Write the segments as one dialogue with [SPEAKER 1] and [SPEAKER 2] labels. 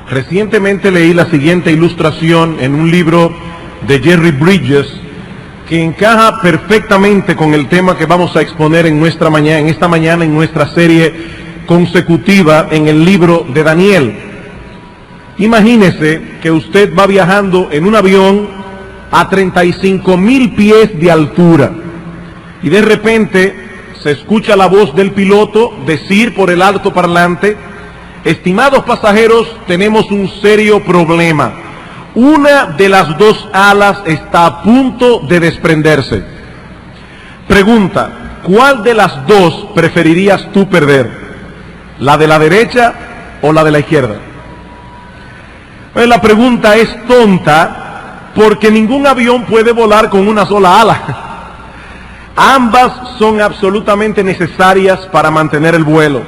[SPEAKER 1] Recientemente leí la siguiente ilustración en un libro de Jerry Bridges que encaja perfectamente con el tema que vamos a exponer en esta mañana en nuestra serie consecutiva en el libro de Daniel. Imagínese que usted va viajando en un avión a 35,000 pies de altura y de repente se escucha la voz del piloto decir por el altoparlante: estimados pasajeros, tenemos un serio problema. Una de las dos alas está a punto de desprenderse. Pregunta: ¿cuál de las dos preferirías tú perder? ¿La de la derecha o la de la izquierda? Pues la pregunta es tonta porque ningún avión puede volar con una sola ala. Ambas son absolutamente necesarias para mantener el vuelo.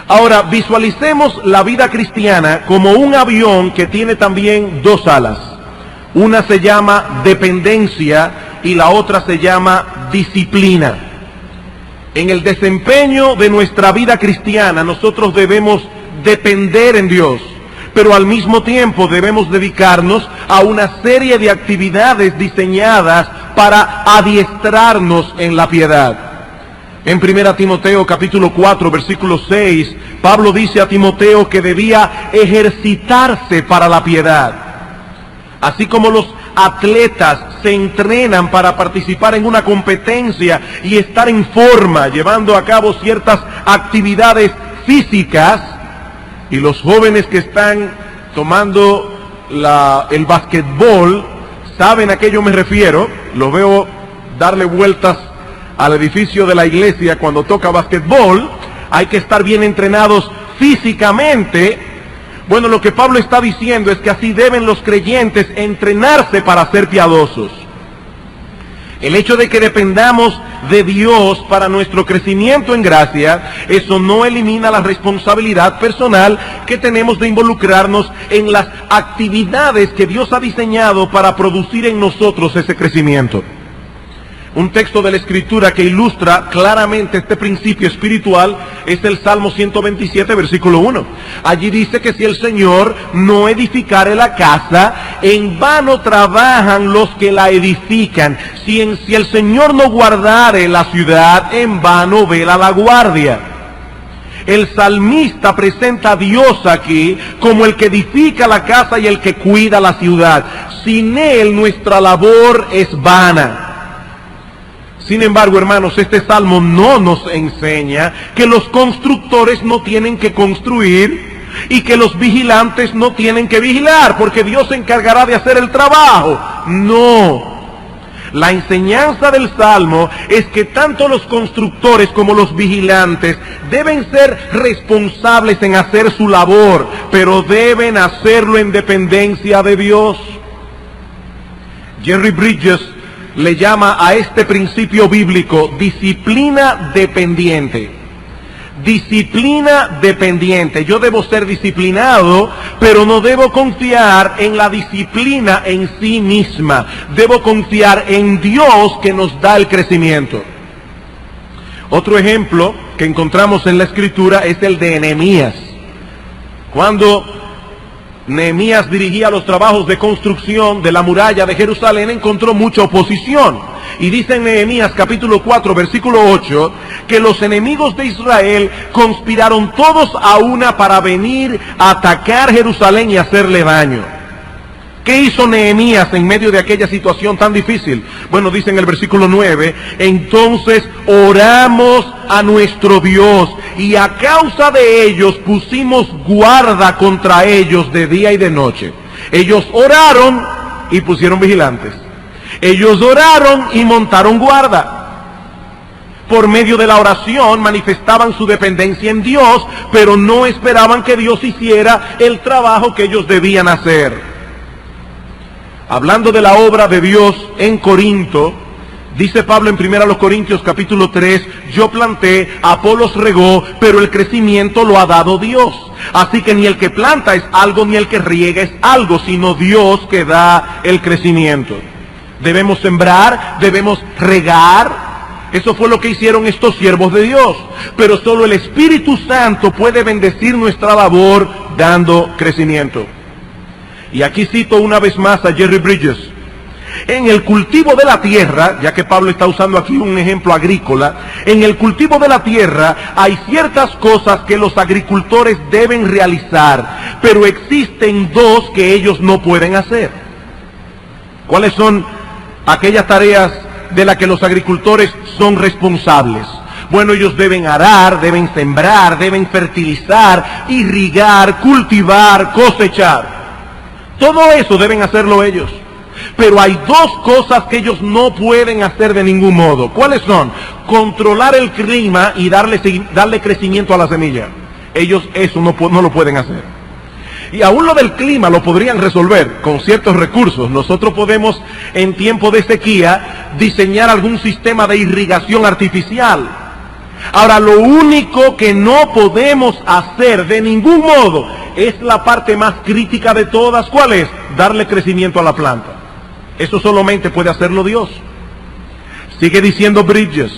[SPEAKER 1] Ahora, visualicemos la vida cristiana como un avión que tiene también dos alas. Una se llama dependencia y la otra se llama disciplina. En el desempeño de nuestra vida cristiana nosotros debemos depender en Dios, pero al mismo tiempo debemos dedicarnos a una serie de actividades diseñadas para adiestrarnos en la piedad. En 1 Timoteo capítulo 4 versículo 6, Pablo dice a Timoteo que debía ejercitarse para la piedad. Así como los atletas se entrenan para participar en una competencia y estar en forma, llevando a cabo ciertas actividades físicas, y los jóvenes que están tomando el basquetbol saben a qué yo me refiero. Lo veo darle vueltas al edificio de la iglesia cuando toca basquetbol. Hay que estar bien entrenados físicamente. Bueno, lo que Pablo está diciendo es que así deben los creyentes entrenarse para ser piadosos. El hecho de que dependamos de Dios para nuestro crecimiento en gracia, eso no elimina la responsabilidad personal que tenemos de involucrarnos en las actividades que Dios ha diseñado para producir en nosotros ese crecimiento. Un texto de la Escritura que ilustra claramente este principio espiritual es el Salmo 127, versículo 1. Allí dice que si el Señor no edificare la casa, en vano trabajan los que la edifican. Si el Señor no guardare la ciudad, en vano vela la guardia. El salmista presenta a Dios aquí como el que edifica la casa y el que cuida la ciudad. Sin Él nuestra labor es vana. Sin embargo, hermanos, este salmo no nos enseña que los constructores no tienen que construir y que los vigilantes no tienen que vigilar, porque Dios se encargará de hacer el trabajo. No. La enseñanza del salmo es que tanto los constructores como los vigilantes deben ser responsables en hacer su labor, pero deben hacerlo en dependencia de Dios. Jerry Bridges le llama a este principio bíblico disciplina dependiente. Disciplina dependiente. Yo debo ser disciplinado, pero no debo confiar en la disciplina en sí misma. Debo confiar en Dios que nos da el crecimiento. Otro ejemplo que encontramos en la Escritura es el de Nehemías. Cuando Nehemías dirigía los trabajos de construcción de la muralla de Jerusalén, encontró mucha oposición. Y dice en Nehemías capítulo 4 versículo 8 que los enemigos de Israel conspiraron todos a una para venir a atacar Jerusalén y hacerle daño. ¿Qué hizo Nehemías en medio de aquella situación tan difícil? Bueno, dice en el versículo 9, entonces oramos a nuestro Dios y a causa de ellos pusimos guarda contra ellos de día y de noche. Ellos oraron y pusieron vigilantes. Ellos oraron y montaron guarda. Por medio de la oración manifestaban su dependencia en Dios, pero no esperaban que Dios hiciera el trabajo que ellos debían hacer. Hablando de la obra de Dios en Corinto, dice Pablo en 1 Corintios capítulo 3, yo planté, Apolos regó, pero el crecimiento lo ha dado Dios. Así que ni el que planta es algo, ni el que riega es algo, sino Dios que da el crecimiento. Debemos sembrar, debemos regar. Eso fue lo que hicieron estos siervos de Dios. Pero solo el Espíritu Santo puede bendecir nuestra labor dando crecimiento. Y aquí cito una vez más a Jerry Bridges. En el cultivo de la tierra, ya que Pablo está usando aquí un ejemplo agrícola, en el cultivo de la tierra hay ciertas cosas que los agricultores deben realizar, pero existen dos que ellos no pueden hacer. ¿Cuáles son aquellas tareas de las que los agricultores son responsables? Bueno, ellos deben arar, deben sembrar, deben fertilizar, irrigar, cultivar, cosechar. Todo eso deben hacerlo ellos. Pero hay dos cosas que ellos no pueden hacer de ningún modo. ¿Cuáles son? Controlar el clima y darle crecimiento a la semilla. Ellos eso no lo pueden hacer. Y aún lo del clima lo podrían resolver con ciertos recursos. Nosotros podemos, en tiempo de sequía, diseñar algún sistema de irrigación artificial. Ahora, lo único que no podemos hacer de ningún modo es la parte más crítica de todas. ¿Cuál es? Darle crecimiento a la planta. Eso solamente puede hacerlo Dios. Sigue diciendo Bridges,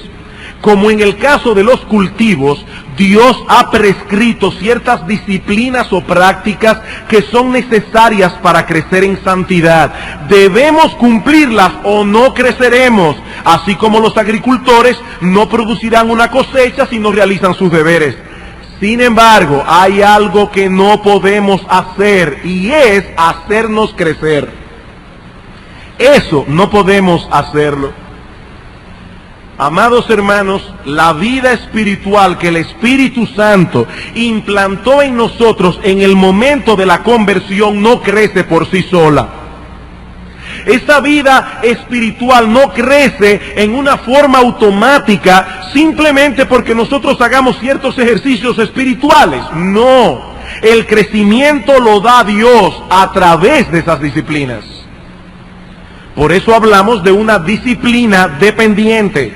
[SPEAKER 1] como en el caso de los cultivos, Dios ha prescrito ciertas disciplinas o prácticas que son necesarias para crecer en santidad. Debemos cumplirlas o no creceremos, así como los agricultores no producirán una cosecha si no realizan sus deberes. Sin embargo, hay algo que no podemos hacer y es hacernos crecer. Eso no podemos hacerlo. Amados hermanos, la vida espiritual que el Espíritu Santo implantó en nosotros en el momento de la conversión no crece por sí sola. Esa vida espiritual no crece en una forma automática simplemente porque nosotros hagamos ciertos ejercicios espirituales. No, el crecimiento lo da Dios a través de esas disciplinas. Por eso hablamos de una disciplina dependiente.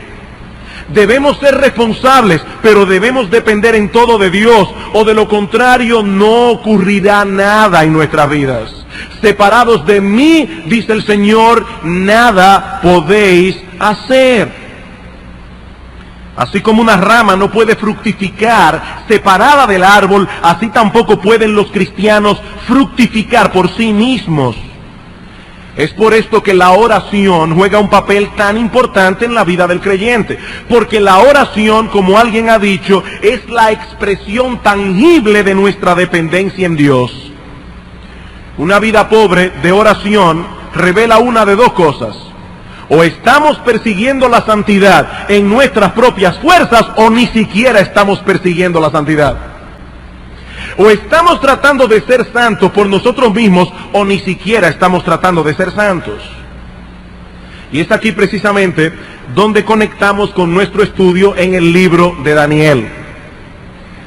[SPEAKER 1] Debemos ser responsables, pero debemos depender en todo de Dios, o de lo contrario no ocurrirá nada en nuestras vidas. Separados de mí, dice el Señor, nada podéis hacer. Así como una rama no puede fructificar separada del árbol, así tampoco pueden los cristianos fructificar por sí mismos. Es por esto que la oración juega un papel tan importante en la vida del creyente, porque la oración, como alguien ha dicho, es la expresión tangible de nuestra dependencia en Dios. Una vida pobre de oración revela una de dos cosas: o estamos persiguiendo la santidad en nuestras propias fuerzas, o ni siquiera estamos persiguiendo la santidad. O estamos tratando de ser santos por nosotros mismos, o ni siquiera estamos tratando de ser santos. Y es aquí precisamente donde conectamos con nuestro estudio en el libro de Daniel.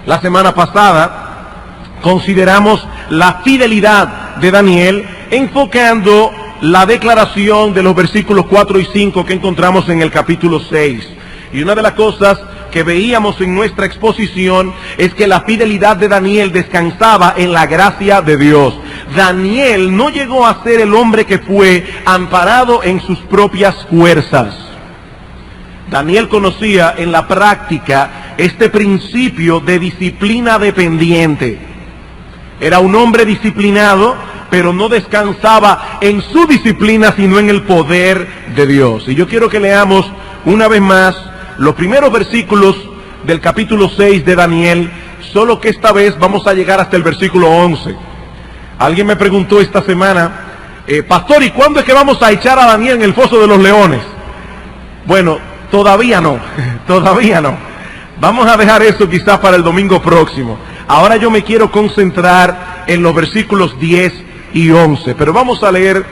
[SPEAKER 1] La semana pasada consideramos la fidelidad de Daniel, enfocando la declaración de los versículos 4 y 5 que encontramos en el capítulo 6. Y una de las cosas que veíamos en nuestra exposición es que la fidelidad de Daniel descansaba en la gracia de Dios. Daniel no llegó a ser el hombre que fue amparado en sus propias fuerzas. Daniel conocía en la práctica este principio de disciplina dependiente. Era un hombre disciplinado, pero no descansaba en su disciplina, sino en el poder de Dios. Y yo quiero que leamos una vez más los primeros versículos del capítulo 6 de Daniel, solo que esta vez vamos a llegar hasta el versículo 11. Alguien me preguntó esta semana, pastor, ¿y cuándo es que vamos a echar a Daniel en el foso de los leones? Bueno, todavía no, todavía no. Vamos a dejar eso quizás para el domingo próximo. Ahora yo me quiero concentrar en los versículos 10 y 11, pero vamos a leer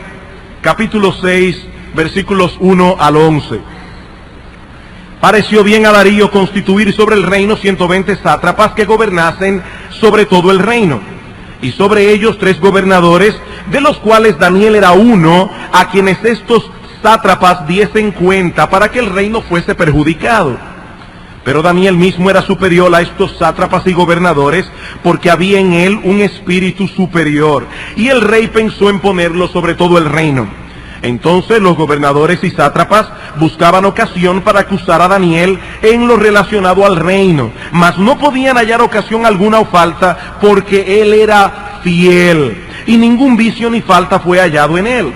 [SPEAKER 1] capítulo 6, versículos 1 al 11. Pareció bien a Darío constituir sobre el reino 120 sátrapas que gobernasen sobre todo el reino, y sobre ellos 3 gobernadores, de los cuales Daniel era uno, a quienes estos sátrapas diesen cuenta para que el reino fuese perjudicado. Pero Daniel mismo era superior a estos sátrapas y gobernadores, porque había en él un espíritu superior, y el rey pensó en ponerlo sobre todo el reino. Entonces los gobernadores y sátrapas buscaban ocasión para acusar a Daniel en lo relacionado al reino, mas no podían hallar ocasión alguna o falta, porque él era fiel, y ningún vicio ni falta fue hallado en él.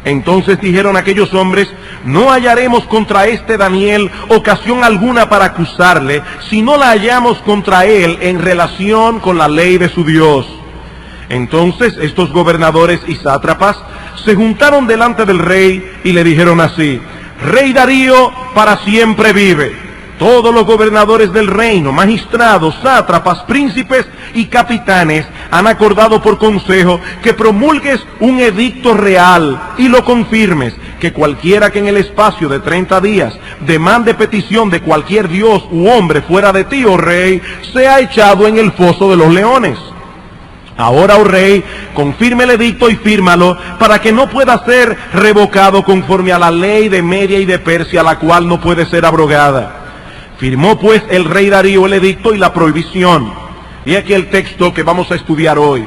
[SPEAKER 1] Entonces dijeron aquellos hombres: no hallaremos contra este Daniel ocasión alguna para acusarle, si no la hallamos contra él en relación con la ley de su Dios. Entonces estos gobernadores y sátrapas se juntaron delante del rey y le dijeron así: Rey Darío, para siempre vive. Todos los gobernadores del reino, magistrados, sátrapas, príncipes y capitanes han acordado por consejo que promulgues un edicto real y lo confirmes, que cualquiera que en el espacio de 30 días demande petición de cualquier dios u hombre fuera de ti, oh rey, sea echado en el foso de los leones. Ahora, oh rey, confirme el edicto y fírmalo, para que no pueda ser revocado conforme a la ley de Media y de Persia, la cual no puede ser abrogada. Firmó pues el rey Darío el edicto y la prohibición. Y aquí el texto que vamos a estudiar hoy.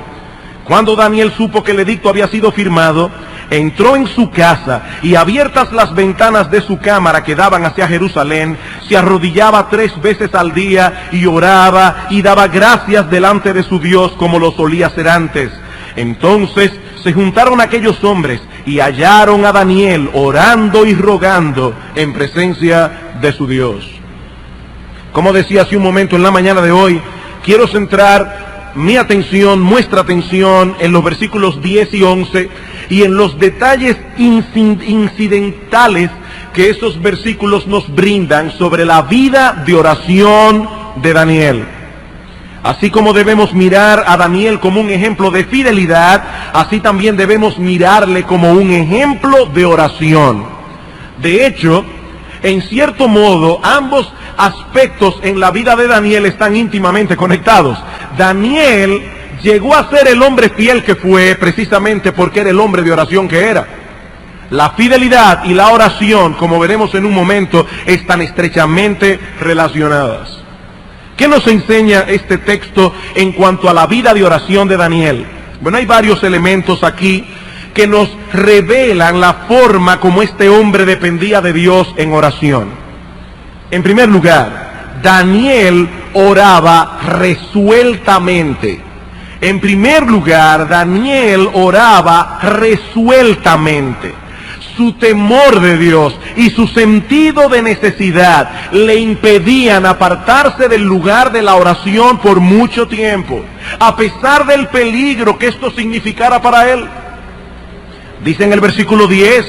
[SPEAKER 1] Cuando Daniel supo que el edicto había sido firmado, entró en su casa y, abiertas las ventanas de su cámara que daban hacia Jerusalén, se arrodillaba 3 veces al día y oraba y daba gracias delante de su Dios, como lo solía hacer antes. Entonces se juntaron aquellos hombres y hallaron a Daniel orando y rogando en presencia de su Dios. Como decía hace un momento, en la mañana de hoy quiero centrar mi atención, nuestra atención, en los versículos 10 y 11 y en los detalles incidentales que esos versículos nos brindan sobre la vida de oración de Daniel. Así como debemos mirar a Daniel como un ejemplo de fidelidad, así también debemos mirarle como un ejemplo de oración. De hecho, en cierto modo, ambos aspectos en la vida de Daniel están íntimamente conectados. Daniel llegó a ser el hombre fiel que fue precisamente porque era el hombre de oración que era. La fidelidad y la oración, como veremos en un momento, están estrechamente relacionadas. ¿Qué nos enseña este texto en cuanto a la vida de oración de Daniel? Bueno, hay varios elementos aquí que nos revelan la forma como este hombre dependía de Dios en oración. En primer lugar, Daniel oraba resueltamente. En primer lugar, Daniel oraba resueltamente. Su temor de Dios y su sentido de necesidad le impedían apartarse del lugar de la oración por mucho tiempo, a pesar del peligro que esto significara para él. Dice en el versículo 10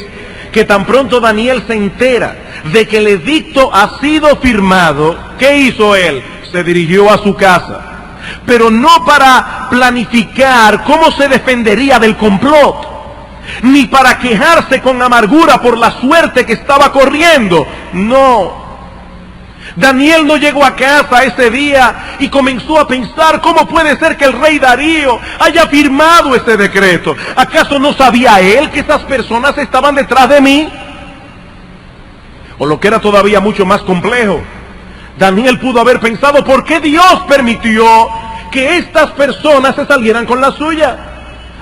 [SPEAKER 1] que tan pronto Daniel se entera de que el edicto ha sido firmado, ¿qué hizo él? Se dirigió a su casa, pero no para planificar cómo se defendería del complot, ni para quejarse con amargura por la suerte que estaba corriendo. No. Daniel no llegó a casa ese día y comenzó a pensar: ¿cómo puede ser que el rey Darío haya firmado ese decreto? ¿Acaso no sabía él que esas personas estaban detrás de mí? O lo que era todavía mucho más complejo, Daniel pudo haber pensado: ¿por qué Dios permitió que estas personas se salieran con la suya?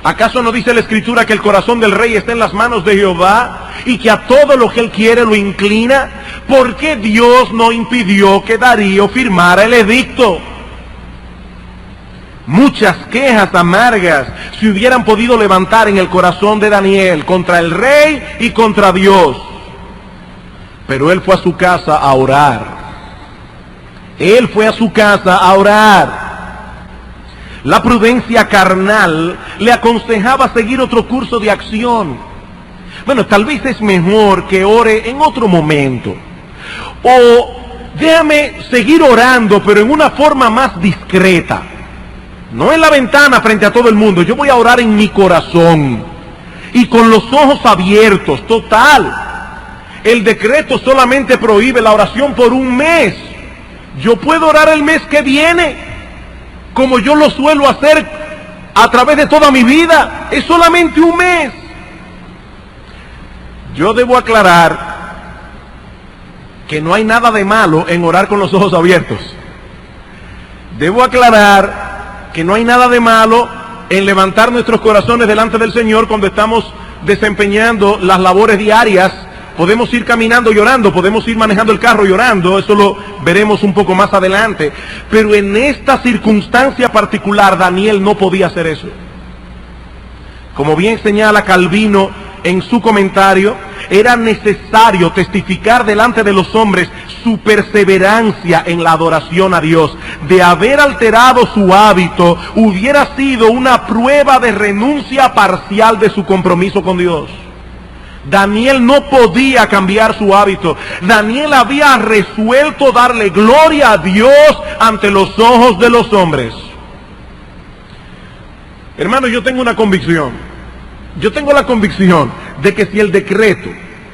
[SPEAKER 1] ¿Acaso no dice la Escritura que el corazón del rey está en las manos de Jehová y que a todo lo que él quiere lo inclina? ¿Por qué Dios no impidió que Darío firmara el edicto? Muchas quejas amargas se hubieran podido levantar en el corazón de Daniel contra el rey y contra Dios. Pero él fue a su casa a orar. Él fue a su casa a orar. La prudencia carnal le aconsejaba seguir otro curso de acción. Bueno, tal vez es mejor que ore en otro momento. O déjame seguir orando, pero en una forma más discreta. No en la ventana frente a todo el mundo. Yo voy a orar en mi corazón y con los ojos abiertos. Total, el decreto solamente prohíbe la oración por un mes. Yo puedo orar el mes que viene, como yo lo suelo hacer a través de toda mi vida. Es solamente un mes. Yo debo aclarar que no hay nada de malo en orar con los ojos abiertos. Debo aclarar que no hay nada de malo en levantar nuestros corazones delante del Señor cuando estamos desempeñando las labores diarias, podemos ir caminando llorando, podemos ir manejando el carro llorando, eso lo veremos un poco más adelante. Pero en esta circunstancia particular, Daniel no podía hacer eso. Como bien señala Calvino en su comentario, era necesario testificar delante de los hombres su perseverancia en la adoración a Dios. De haber alterado su hábito, hubiera sido una prueba de renuncia parcial de su compromiso con Dios. Daniel no podía cambiar su hábito. Daniel había resuelto darle gloria a Dios ante los ojos de los hombres. Hermanos, yo tengo una convicción. Yo tengo la convicción de que si el decreto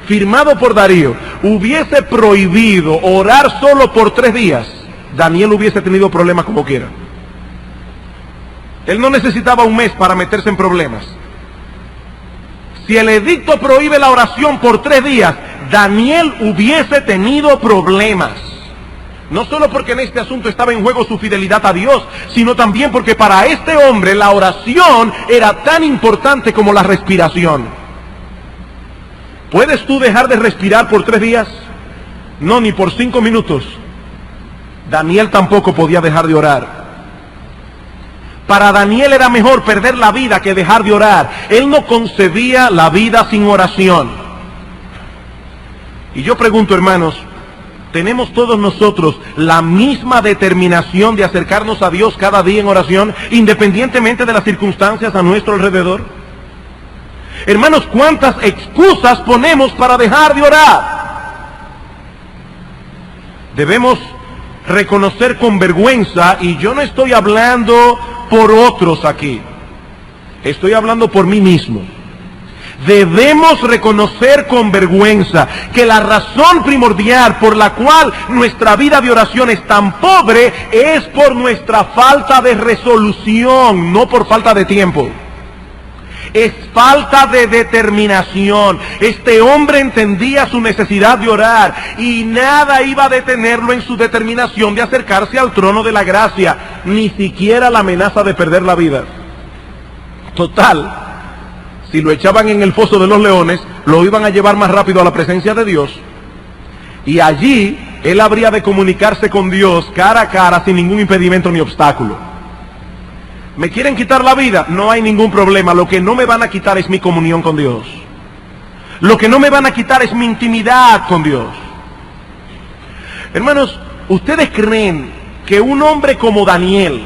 [SPEAKER 1] firmado por Darío hubiese prohibido orar solo por 3 días, Daniel hubiese tenido problemas como quiera. Él no necesitaba un mes para meterse en problemas. Si el edicto prohíbe la oración por 3 días, Daniel hubiese tenido problemas. No solo porque en este asunto estaba en juego su fidelidad a Dios, sino también porque para este hombre la oración era tan importante como la respiración. ¿Puedes tú dejar de respirar por 3 días? No, ni por 5 minutos. Daniel tampoco podía dejar de orar. Para Daniel era mejor perder la vida que dejar de orar. Él no concebía la vida sin oración. Y yo pregunto, hermanos, ¿tenemos todos nosotros la misma determinación de acercarnos a Dios cada día en oración, independientemente de las circunstancias a nuestro alrededor? Hermanos, ¿cuántas excusas ponemos para dejar de orar? Debemos reconocer con vergüenza, y yo no estoy hablando por otros aquí, estoy hablando por mí mismo. Debemos reconocer con vergüenza que la razón primordial por la cual nuestra vida de oración es tan pobre es por nuestra falta de resolución, no por falta de tiempo. Es falta de determinación. Este hombre entendía su necesidad de orar y nada iba a detenerlo en su determinación de acercarse al trono de la gracia, ni siquiera la amenaza de perder la vida. Total, si lo echaban en el foso de los leones, lo iban a llevar más rápido a la presencia de Dios, y allí él habría de comunicarse con Dios cara a cara sin ningún impedimento ni obstáculo. ¿Me quieren quitar la vida? No hay ningún problema. Lo que no me van a quitar es mi comunión con Dios. Lo que no me van a quitar es mi intimidad con Dios. Hermanos, ¿ustedes creen que un hombre como Daniel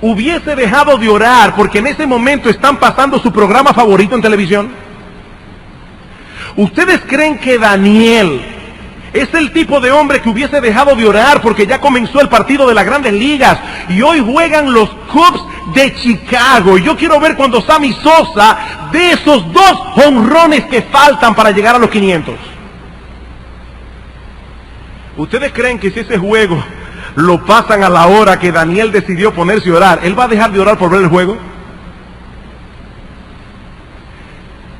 [SPEAKER 1] hubiese dejado de orar porque en ese momento están pasando su programa favorito en televisión? ¿Ustedes creen que Daniel es el tipo de hombre que hubiese dejado de orar porque ya comenzó el partido de las Grandes Ligas y hoy juegan los Cubs de Chicago? Yo quiero ver cuando Sammy Sosa dé esos 2 jonrones que faltan para llegar a los 500. ¿Ustedes creen que si ese juego lo pasan a la hora que Daniel decidió ponerse a orar, él va a dejar de orar por ver el juego?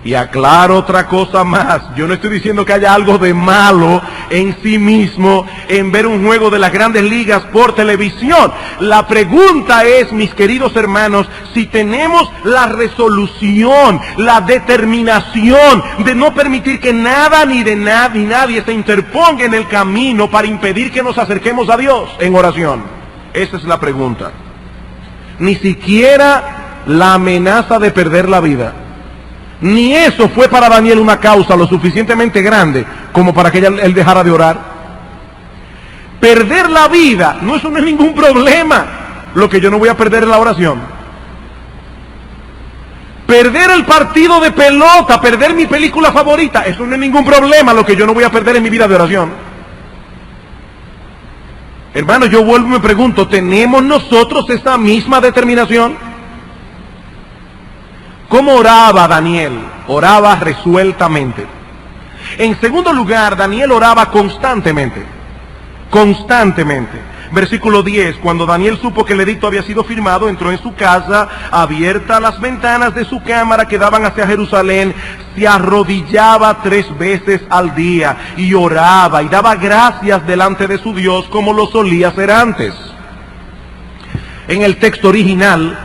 [SPEAKER 1] Y aclaro otra cosa más, yo no estoy diciendo que haya algo de malo en sí mismo en ver un juego de las Grandes Ligas por televisión. La pregunta es, mis queridos hermanos, si tenemos la resolución, la determinación de no permitir que nada ni nadie se interponga en el camino para impedir que nos acerquemos a Dios en oración. Esa es la pregunta. Ni siquiera la amenaza de perder la vida. Ni eso fue para Daniel una causa lo suficientemente grande como para que él dejara de orar. Perder la vida, eso no es ningún problema. Lo que yo no voy a perder es la oración. Perder el partido de pelota, perder mi película favorita, eso no es ningún problema. Lo que yo no voy a perder es mi vida de oración. Hermanos, yo vuelvo y me pregunto, ¿tenemos nosotros esa misma determinación? ¿Cómo oraba Daniel? Oraba resueltamente. En segundo lugar, Daniel oraba constantemente. Constantemente. Versículo 10, cuando Daniel supo que el edicto había sido firmado, entró en su casa, abiertas las ventanas de su cámara que daban hacia Jerusalén, se arrodillaba 3 veces al día y oraba y daba gracias delante de su Dios como lo solía hacer antes. En el texto original,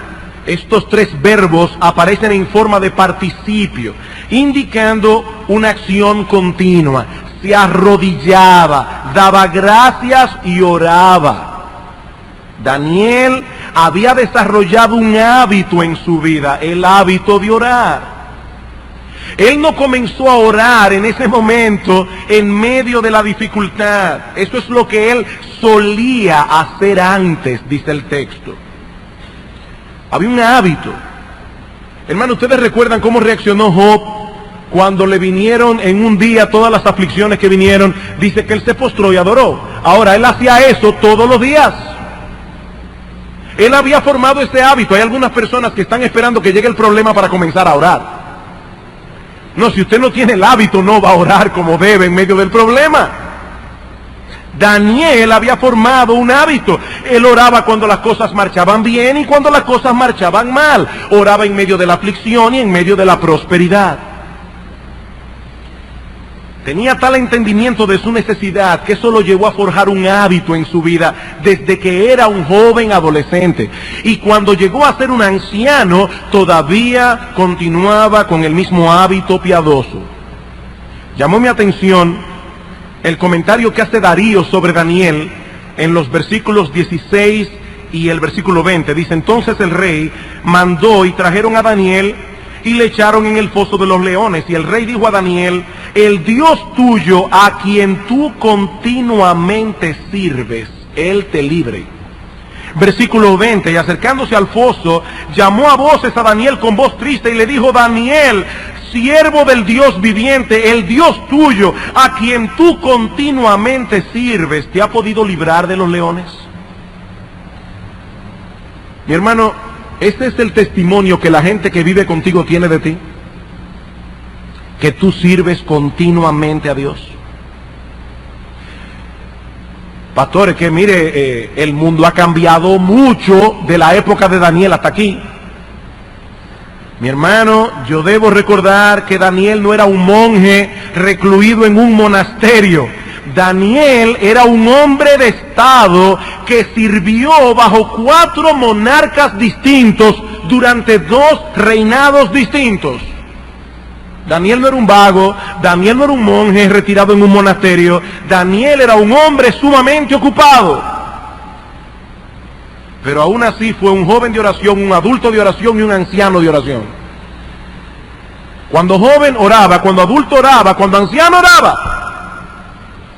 [SPEAKER 1] estos tres verbos aparecen en forma de participio, indicando una acción continua. Se arrodillaba, daba gracias y oraba. Daniel había desarrollado un hábito en su vida, el hábito de orar. Él no comenzó a orar en ese momento en medio de la dificultad. Eso es lo que él solía hacer antes, dice el texto. Había un hábito. Hermano, ¿ustedes recuerdan cómo reaccionó Job cuando le vinieron en un día todas las aflicciones que vinieron? Dice que él se postró y adoró. Ahora, él hacía eso todos los días. Él había formado ese hábito. Hay algunas personas que están esperando que llegue el problema para comenzar a orar. No, si usted no tiene el hábito, no va a orar como debe en medio del problema. Daniel había formado un hábito. Él oraba cuando las cosas marchaban bien y cuando las cosas marchaban mal. Oraba en medio de la aflicción y en medio de la prosperidad. Tenía tal entendimiento de su necesidad que eso lo llevó a forjar un hábito en su vida desde que era un joven adolescente. Y cuando llegó a ser un anciano, todavía continuaba con el mismo hábito piadoso. Llamó mi atención el comentario que hace Darío sobre Daniel en los versículos 16 y el versículo 20. Dice: entonces el rey mandó y trajeron a Daniel y le echaron en el foso de los leones. Y el rey dijo a Daniel: el Dios tuyo, a quien tú continuamente sirves, Él te libre. Versículo 20, y acercándose al foso, llamó a voces a Daniel con voz triste y le dijo: Daniel, siervo del Dios viviente, el Dios tuyo, a quien tú continuamente sirves, ¿te ha podido librar de los leones? Mi hermano, este es el testimonio que la gente que vive contigo tiene de ti, que tú sirves continuamente a Dios. Pastores, que mire, el mundo ha cambiado mucho de la época de Daniel hasta aquí. Mi hermano, yo debo recordar que Daniel no era un monje recluido en un monasterio. Daniel era un hombre de estado que sirvió bajo 4 monarcas distintos durante 2 reinados distintos. Daniel no era un vago, Daniel no era un monje retirado en un monasterio. Daniel era un hombre sumamente ocupado. Pero aún así fue un joven de oración, un adulto de oración y un anciano de oración. Cuando joven oraba, cuando adulto oraba, cuando anciano oraba.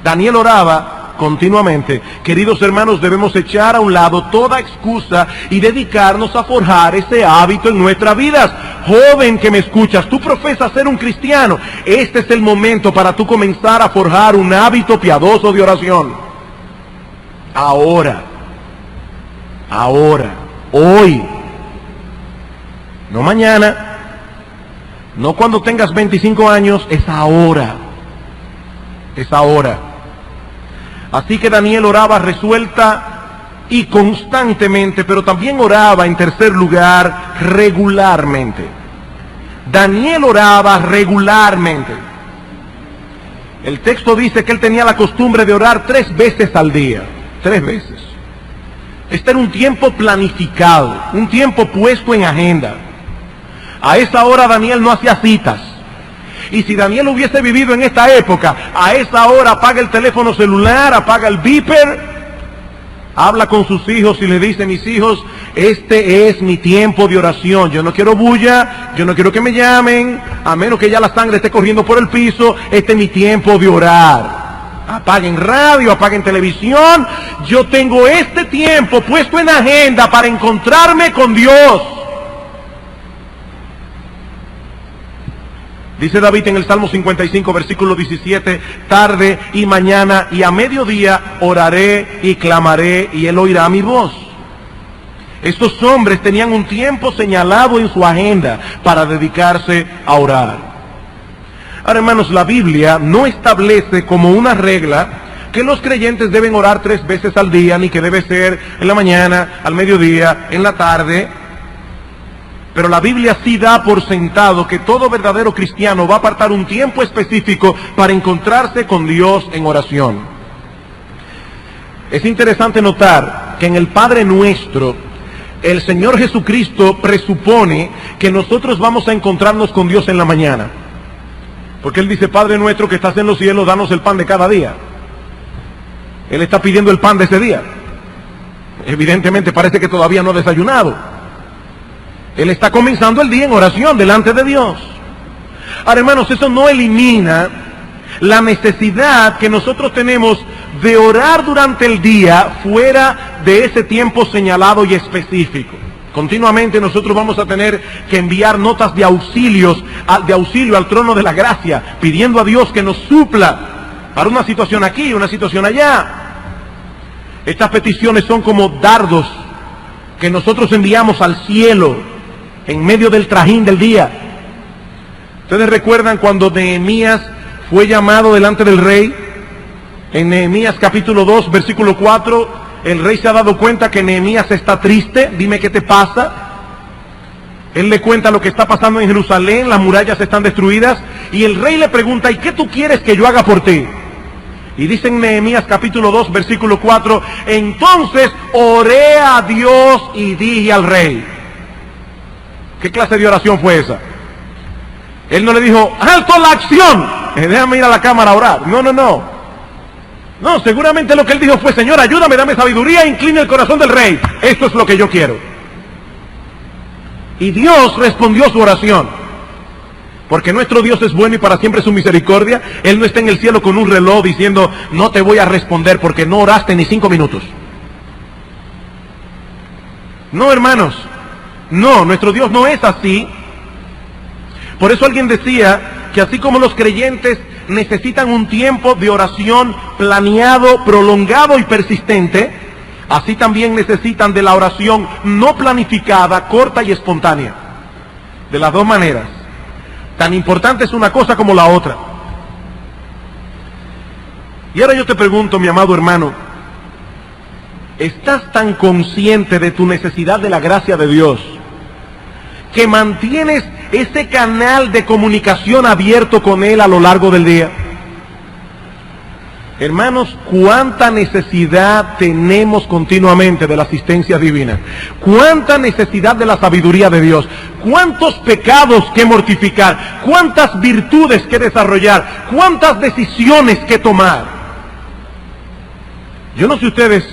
[SPEAKER 1] Daniel oraba continuamente. Queridos hermanos, debemos echar a un lado toda excusa y dedicarnos a forjar ese hábito en nuestras vidas. Joven que me escuchas, tú profesas ser un cristiano. Este es el momento para tú comenzar a forjar un hábito piadoso de oración. Ahora, hoy, no mañana, no cuando tengas 25 años, es ahora. Es ahora. Así que Daniel oraba resuelta y constantemente, pero también oraba, en tercer lugar, regularmente. Daniel oraba regularmente. El texto dice que él tenía la costumbre de orar 3 veces al día. 3 veces. Este era un tiempo planificado, un tiempo puesto en agenda. A esa hora Daniel no hacía citas. Y si Daniel hubiese vivido en esta época, a esa hora apaga el teléfono celular, apaga el beeper, habla con sus hijos y le dice: mis hijos, este es mi tiempo de oración. Yo no quiero bulla, yo no quiero que me llamen, a menos que ya la sangre esté corriendo por el piso. Este es mi tiempo de orar. Apaguen radio, apaguen televisión. Yo tengo este tiempo puesto en agenda para encontrarme con Dios. Dice David en el Salmo 55, versículo 17, tarde y mañana y a mediodía oraré y clamaré y Él oirá mi voz. Estos hombres tenían un tiempo señalado en su agenda para dedicarse a orar. Ahora, hermanos, la Biblia no establece como una regla que los creyentes deben orar 3 veces al día, ni que debe ser en la mañana, al mediodía, en la tarde. Pero la Biblia sí da por sentado que todo verdadero cristiano va a apartar un tiempo específico para encontrarse con Dios en oración. Es interesante notar que en el Padre Nuestro el Señor Jesucristo presupone que nosotros vamos a encontrarnos con Dios en la mañana. Porque Él dice, Padre nuestro que estás en los cielos, danos el pan de cada día. Él está pidiendo el pan de ese día. Evidentemente parece que todavía no ha desayunado. Él está comenzando el día en oración delante de Dios. Ahora, hermanos, eso no elimina la necesidad que nosotros tenemos de orar durante el día fuera de ese tiempo señalado y específico. Continuamente nosotros vamos a tener que enviar notas de auxilio al trono de la gracia, pidiendo a Dios que nos supla para una situación aquí, una situación allá. Estas peticiones son como dardos que nosotros enviamos al cielo en medio del trajín del día. Ustedes recuerdan cuando Nehemías fue llamado delante del rey. En Nehemías capítulo 2, versículo 4, el rey se ha dado cuenta que Nehemías está triste. Dime qué te pasa. Él le cuenta lo que está pasando en Jerusalén, las murallas están destruidas, y el rey le pregunta, ¿y qué tú quieres que yo haga por ti? Y dice en Nehemías capítulo 2, versículo 4, entonces oré a Dios y dije al rey. ¿Qué clase de oración fue esa? Él no le dijo, alto la acción, déjame ir a la cámara a orar. No, seguramente lo que él dijo fue, Señor, ayúdame, dame sabiduría, inclina el corazón del rey. Esto es lo que yo quiero. Y Dios respondió su oración. Porque nuestro Dios es bueno y para siempre su misericordia. Él no está en el cielo con un reloj diciendo, no te voy a responder porque no oraste ni 5 minutos. No, hermanos. No, nuestro Dios no es así. Por eso alguien decía que así como los creyentes necesitan un tiempo de oración planeado, prolongado y persistente, así también necesitan de la oración no planificada, corta y espontánea. De las dos maneras. Tan importante es una cosa como la otra. Y ahora yo te pregunto, mi amado hermano, ¿estás tan consciente de tu necesidad de la gracia de Dios que mantienes ese canal de comunicación abierto con Él a lo largo del día? Hermanos, cuánta necesidad tenemos continuamente de la asistencia divina, cuánta necesidad de la sabiduría de Dios, cuántos pecados que mortificar, cuántas virtudes que desarrollar, cuántas decisiones que tomar. Yo no sé ustedes,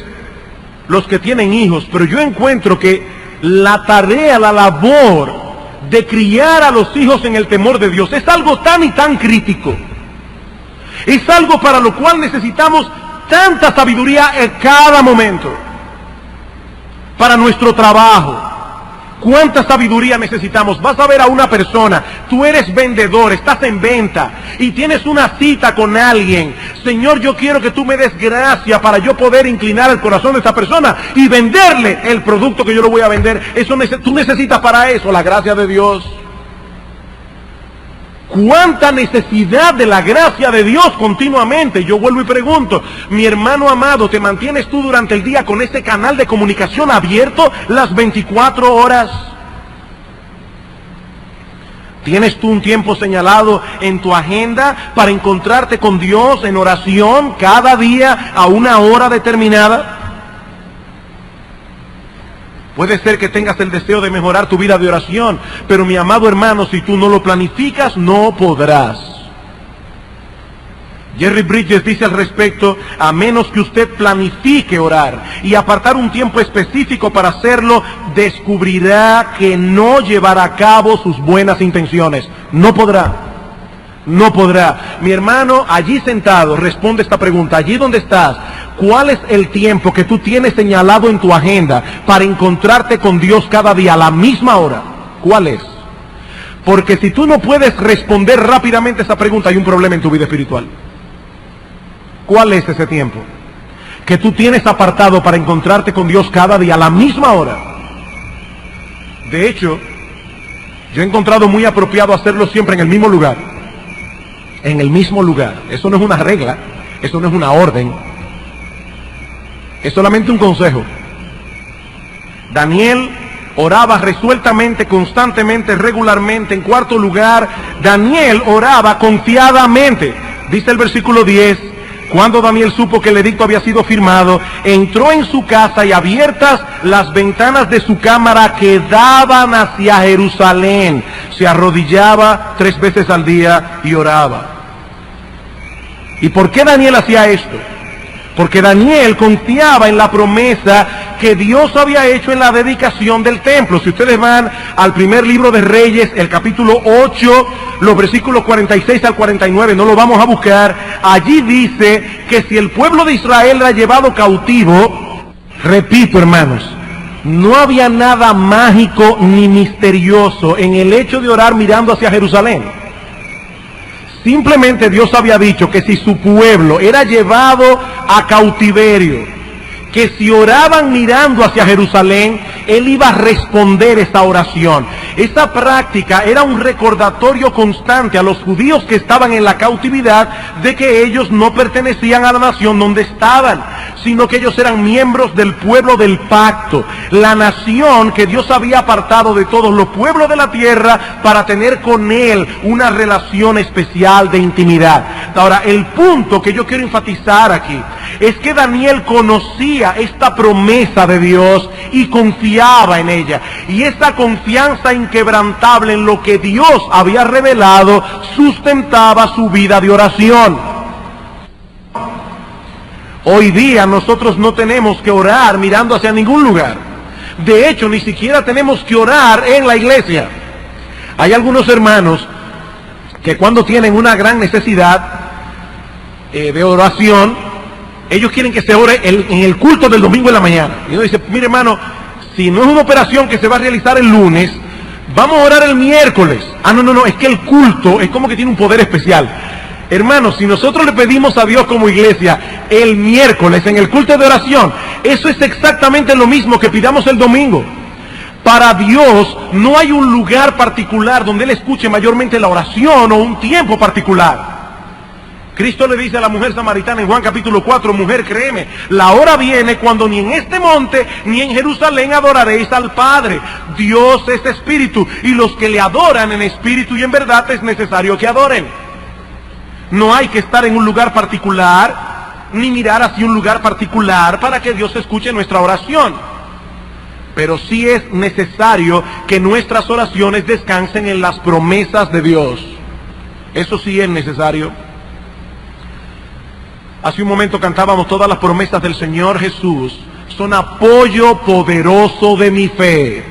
[SPEAKER 1] los que tienen hijos, pero yo encuentro que la tarea, la labor de criar a los hijos en el temor de Dios es algo tan y tan crítico. Es algo para lo cual necesitamos tanta sabiduría en cada momento. Para nuestro trabajo, ¿cuánta sabiduría necesitamos? Vas a ver a una persona, tú eres vendedor, estás en venta y tienes una cita con alguien. Señor, yo quiero que tú me des gracia para yo poder inclinar el corazón de esta persona y venderle el producto que yo le voy a vender. Tú necesitas para eso la gracia de Dios. ¿Cuánta necesidad de la gracia de Dios continuamente? Yo vuelvo y pregunto, mi hermano amado, ¿te mantienes tú durante el día con ese canal de comunicación abierto las 24 horas? ¿Tienes tú un tiempo señalado en tu agenda para encontrarte con Dios en oración cada día a una hora determinada? Puede ser que tengas el deseo de mejorar tu vida de oración, pero mi amado hermano, si tú no lo planificas, no podrás. Jerry Bridges dice al respecto, a menos que usted planifique orar y apartar un tiempo específico para hacerlo, descubrirá que no llevará a cabo sus buenas intenciones. No podrá. No podrá. Mi hermano, allí sentado, responde esta pregunta, allí donde estás. ¿Cuál es el tiempo que tú tienes señalado en tu agenda para encontrarte con Dios cada día a la misma hora? ¿Cuál es? Porque si tú no puedes responder rápidamente esa pregunta, hay un problema en tu vida espiritual. ¿Cuál es ese tiempo que tú tienes apartado para encontrarte con Dios cada día a la misma hora? De hecho, yo he encontrado muy apropiado hacerlo siempre en el mismo lugar. En el mismo lugar. Eso no es una regla, eso no es una orden. Es solamente un consejo. Daniel oraba resueltamente, constantemente, regularmente. En cuarto lugar, Daniel oraba confiadamente. Dice el versículo 10, cuando Daniel supo que el edicto había sido firmado, entró en su casa y abiertas las ventanas de su cámara que daban hacia Jerusalén, se arrodillaba 3 veces al día y oraba. ¿Y por qué Daniel hacía esto? Porque Daniel confiaba en la promesa que Dios había hecho en la dedicación del templo. Si ustedes van al primer libro de Reyes, el capítulo 8, los versículos 46 al 49, no lo vamos a buscar, allí dice que si el pueblo de Israel era llevado cautivo, repito hermanos, no había nada mágico ni misterioso en el hecho de orar mirando hacia Jerusalén. Simplemente Dios había dicho que si su pueblo era llevado a cautiverio, que si oraban mirando hacia Jerusalén, Él iba a responder esa oración. Esa práctica era un recordatorio constante a los judíos que estaban en la cautividad de que ellos no pertenecían a la nación donde estaban, sino que ellos eran miembros del pueblo del pacto, la nación que Dios había apartado de todos los pueblos de la tierra para tener con Él una relación especial de intimidad. Ahora, el punto que yo quiero enfatizar aquí es que Daniel conocía esta promesa de Dios y confiaba en ella. Y esa confianza inquebrantable en lo que Dios había revelado sustentaba su vida de oración. Hoy día nosotros no tenemos que orar mirando hacia ningún lugar. De hecho, ni siquiera tenemos que orar en la iglesia. Hay algunos hermanos que cuando tienen una gran necesidad de oración, ellos quieren que se ore en el culto del domingo en la mañana. Y uno dice, mire hermano, si no es una operación que se va a realizar el lunes, vamos a orar el miércoles. No, es que el culto es como que tiene un poder especial. Hermanos, si nosotros le pedimos a Dios como iglesia el miércoles en el culto de oración, eso es exactamente lo mismo que pidamos el domingo. Para Dios no hay un lugar particular donde Él escuche mayormente la oración o un tiempo particular. Cristo le dice a la mujer samaritana en Juan capítulo 4, mujer, créeme, la hora viene cuando ni en este monte ni en Jerusalén adoraréis al Padre. Dios es espíritu y los que le adoran en espíritu y en verdad es necesario que adoren. No hay que estar en un lugar particular ni mirar hacia un lugar particular para que Dios escuche nuestra oración. Pero sí es necesario que nuestras oraciones descansen en las promesas de Dios. Eso sí es necesario. Hace un momento cantábamos todas las promesas del Señor Jesús. Son apoyo poderoso de mi fe.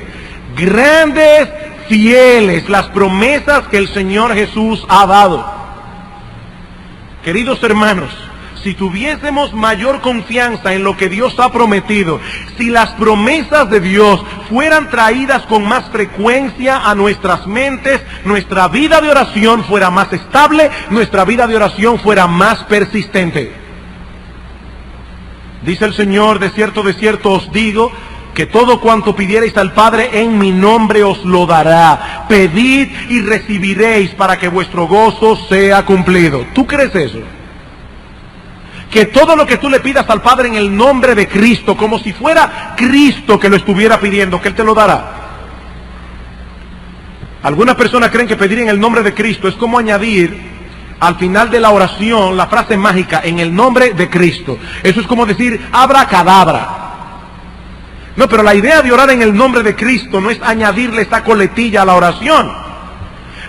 [SPEAKER 1] Grandes, fieles, las promesas que el Señor Jesús ha dado. Queridos hermanos, si tuviésemos mayor confianza en lo que Dios ha prometido, si las promesas de Dios fueran traídas con más frecuencia a nuestras mentes, nuestra vida de oración fuera más estable, nuestra vida de oración fuera más persistente. Dice el Señor, de cierto os digo, que todo cuanto pidiereis al Padre en mi nombre os lo dará. Pedid y recibiréis para que vuestro gozo sea cumplido. ¿Tú crees eso? Que todo lo que tú le pidas al Padre en el nombre de Cristo, como si fuera Cristo que lo estuviera pidiendo, que Él te lo dará. Algunas personas creen que pedir en el nombre de Cristo es como añadir al final de la oración la frase mágica, en el nombre de Cristo. Eso es como decir abracadabra. No, pero la idea de orar en el nombre de Cristo no es añadirle esta coletilla a la oración.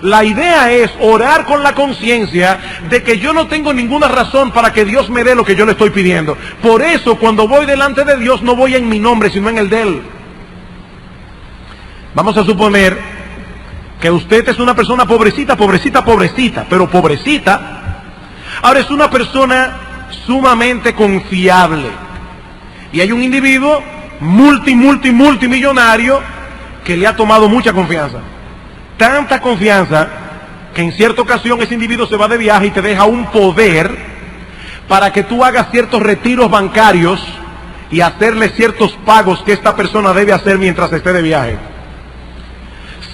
[SPEAKER 1] La idea es orar con la conciencia de que yo no tengo ninguna razón para que Dios me dé lo que yo le estoy pidiendo. Por eso cuando voy delante de Dios no voy en mi nombre, sino en el de Él. Vamos a suponer que usted es una persona pobrecita, pero pobrecita. Ahora es una persona sumamente confiable. Y hay un individuo multimillonario que le ha tomado mucha confianza. Tanta confianza que en cierta ocasión ese individuo se va de viaje y te deja un poder para que tú hagas ciertos retiros bancarios y hacerle ciertos pagos que esta persona debe hacer mientras esté de viaje.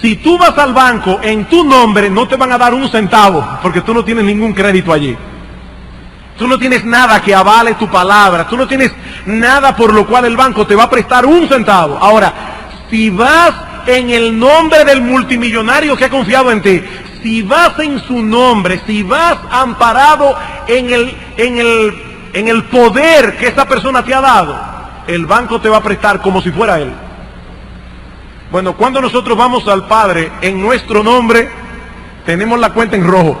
[SPEAKER 1] Si tú vas al banco en tu nombre, no te van a dar un centavo, porque tú no tienes ningún crédito allí. Tú no tienes nada que avale tu palabra, tú no tienes nada por lo cual el banco te va a prestar un centavo. Ahora, si vas en el nombre del multimillonario que ha confiado en ti, si vas en su nombre, si vas amparado en el en el poder que esa persona te ha dado, el banco te va a prestar como si fuera él. Bueno, cuando nosotros vamos al Padre en nuestro nombre, tenemos la cuenta en rojo.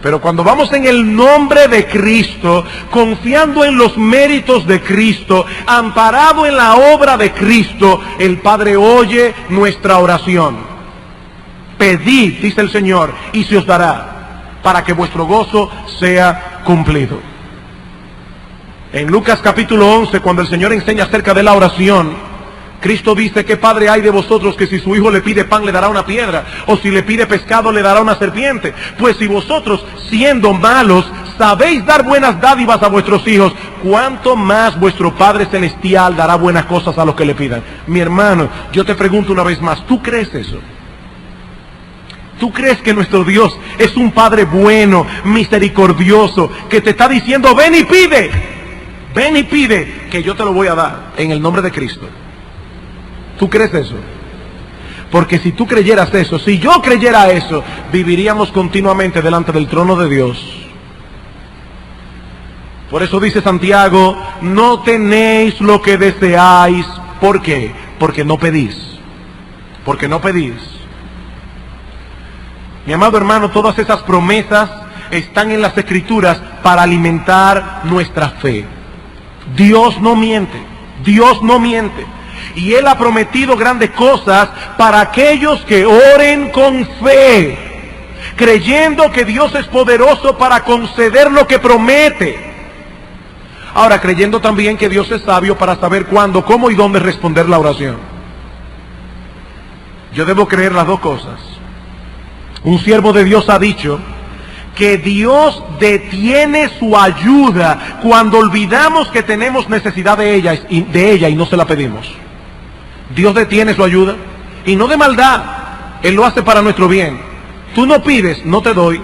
[SPEAKER 1] Pero cuando vamos en el nombre de Cristo, confiando en los méritos de Cristo, amparado en la obra de Cristo, el Padre oye nuestra oración. Pedid, dice el Señor, y se os dará, para que vuestro gozo sea cumplido. En Lucas capítulo 11, cuando el Señor enseña acerca de la oración, Cristo dice: ¿qué padre hay de vosotros que si su hijo le pide pan le dará una piedra? O si le pide pescado le dará una serpiente. Pues si vosotros, siendo malos, sabéis dar buenas dádivas a vuestros hijos, ¿cuánto más vuestro Padre Celestial dará buenas cosas a los que le pidan? Mi hermano, yo te pregunto una vez más, ¿tú crees eso? ¿Tú crees que nuestro Dios es un Padre bueno, misericordioso, que te está diciendo: ven y pide, que yo te lo voy a dar en el nombre de Cristo? ¿Tú crees eso? Porque si tú creyeras eso, si yo creyera eso, viviríamos continuamente delante del trono de Dios. Por eso dice Santiago: no tenéis lo que deseáis. ¿Por qué? Porque no pedís. Porque no pedís. Mi amado hermano, todas esas promesas están en las Escrituras para alimentar nuestra fe. Dios no miente. Dios no miente. Y Él ha prometido grandes cosas para aquellos que oren con fe, creyendo que Dios es poderoso para conceder lo que promete. Ahora, creyendo también que Dios es sabio para saber cuándo, cómo y dónde responder la oración. Yo debo creer las dos cosas. Un siervo de Dios ha dicho que Dios detiene su ayuda cuando olvidamos que tenemos necesidad de ella y no se la pedimos. Dios detiene su ayuda, y no de maldad. Él lo hace para nuestro bien. Tú no pides, no te doy,